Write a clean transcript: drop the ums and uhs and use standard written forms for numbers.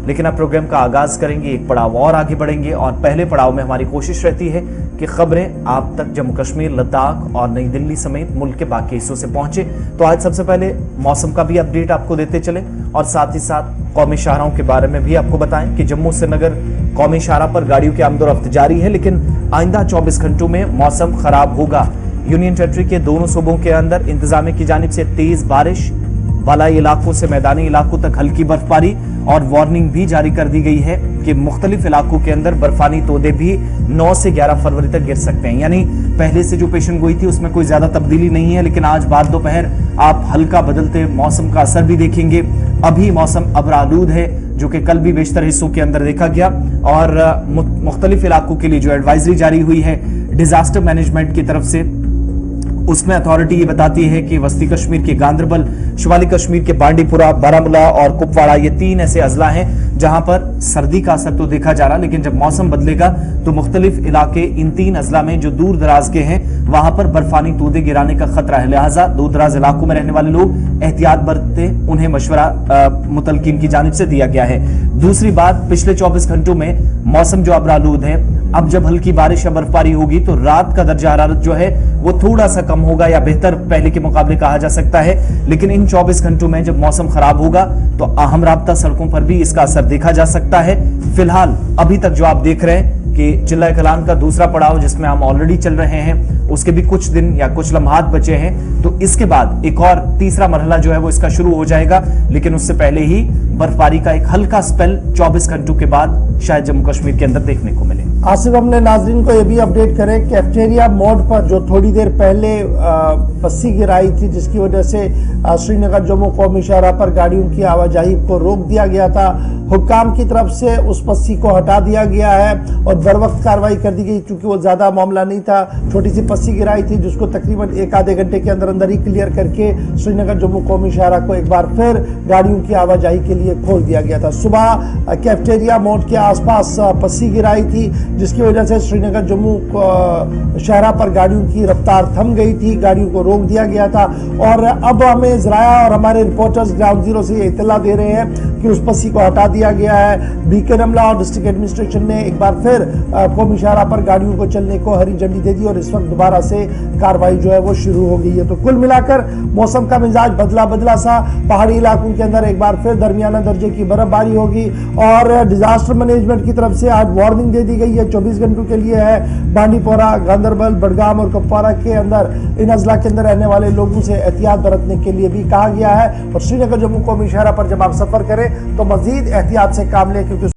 लेकिन अब प्रोग्राम का आगाज करेंगे, एक पड़ाव और आगे बढ़ेंगे और पहले पड़ाव में हमारी कोशिश रहती है कि खबरें आप तक जम्मू कश्मीर, लद्दाख और नई दिल्ली समेत मुल्क के बाकी हिस्सों से पहुंचे। तो आज सबसे पहले मौसम का भी अपडेट आपको देते चले और साथ ही साथ कौमी शाहराहों के बारे में भी आपको बताएं कि जम्मू श्रीनगर कौमी शाहराह पर गाड़ियों की आमदोरफ्त जारी है, लेकिन आइंदा 24 घंटों में मौसम खराब होगा। यूनियन टेरिटरी के दोनों सूबों के अंदर इंतजामिया की जानिब से तेज बारिश, बालाई इलाकों से मैदानी इलाकों तक हल्की बर्फबारी और वार्निंग भी जारी कर दी गई है कि मुख्तलिफ इलाकों के अंदर बर्फानी तोदे भी 9 से 11 फरवरी तक गिर सकते हैं। यानी पहले से जो पेशन गोई थी उसमें कोई ज्यादा तब्दीली नहीं है, लेकिन आज बाद दोपहर आप हल्का बदलते मौसम का असर भी देखेंगे। अभी मौसम अबरालूद है, जो कि कल भी बेशतर हिस्सों के अंदर देखा गया और मुख्तलिफ इलाकों के लिए जो एडवाइजरी जारी हुई है डिजास्टर मैनेजमेंट की तरफ से, उसमें अथॉरिटी ये बताती है कि वस्ती कश्मीर के गांदरबल, शुमाली कश्मीर के बांडीपुरा, बारामूला और कुपवाड़ा, ये 3 ऐसे अजला हैं जहां पर सर्दी का असर तो देखा जा रहा, लेकिन जब मौसम बदलेगा तो मुख्तलिफ इलाके इन 3 अजला में जो दूर दराज के हैं वहां पर बर्फानी तोदे गिराने का खतरा है। लिहाजा दूर दराज इलाकों में रहने वाले लोग एहतियात बरते, उन्हें मशवरा मुतलकिन की जानिब से दिया गया है। दूसरी बात, पिछले 24 घंटों में मौसम जो अबरालूद है, अब जब हल्की बारिश या बर्फबारी होगी तो रात का दर्जा हरारत जो है वो थोड़ा सा कम होगा या बेहतर पहले के मुकाबले कहा जा सकता है। लेकिन इन 24 घंटों में जब मौसम खराब होगा तो अहम राब्ता सड़कों पर भी इसका असर देखा जा सकता है। फिलहाल अभी तक जो आप देख रहे हैं कि जिला कलान का दूसरा पड़ाव जिसमें हम ऑलरेडी चल रहे हैं, उसके भी कुछ दिन या कुछ लम्हात बचे हैं, तो इसके बाद एक और तीसरा मरहला जो है वो इसका शुरू हो जाएगा। लेकिन उससे पहले ही बर्फबारी का एक हल्का स्पेल 24 घंटों के बाद शायद जम्मू कश्मीर के अंदर देखने को मिले। आसिफ, हमने नाजरीन को यह भी अपडेट करें कैफेटेरिया मोड़ पर जो थोड़ी देर पहले पस्सी गिराई थी, जिसकी वजह से श्रीनगर जम्मू कौमी शाहराह पर गाड़ियों की आवाजाही को रोक दिया गया था। हुक्काम की तरफ से उस पस्सी को हटा दिया गया है और बर वक्त कार्रवाई कर दी गई, क्योंकि वो ज्यादा मामला नहीं था। छोटी सी पस्सी गिराई थी जिसको तकरीबन 1 आधे घंटे के अंदर अंदर ही क्लियर करके श्रीनगर जम्मू कौमी शाहराह को एक बार फिर गाड़ियों की आवाजाही के लिए खोल दिया गया था। सुबह कैफेटेरिया मोड़ के आसपास पस्सी गिराई थी, जिसकी वजह से श्रीनगर जम्मू शाहराह पर गाड़ियों की रफ्तार थम गई थी, गाड़ियों को रोक दिया गया था। और अब हमें ज़राया और हमारे रिपोर्टर्स ग्राउंड जीरो से इत्तला दे रहे हैं कि उस पस्सी को हटा दिया गया है। बीके नमला और डिस्ट्रिक्ट एडमिनिस्ट्रेशन ने एक बार फिर कौमी शाहराह पर गाड़ियों को चलने को हरी झंडी दे दी और इस वक्त दोबारा से कार्रवाई जो है वो शुरू हो गई है। तो कुल मिलाकर मौसम का मिजाज बदला सा, पहाड़ी इलाकों के अंदर एक बार फिर दरमियाना दर्जे की बर्फबारी होगी और डिजास्टर मैनेजमेंट की तरफ से आज वार्निंग दे दी गई है, 24 घंटों के लिए है। बांडीपोरा, गांदरबल, बडगाम और कुपवाड़ा के अंदर इन अजला के अंदर रहने वाले लोगों से एहतियात बरतने के लिए भी कहा गया है। और श्रीनगर जम्मू कौमी शाहराह पर जब आप सफर करें तो मजीद एहतियात से काम लें, क्योंकि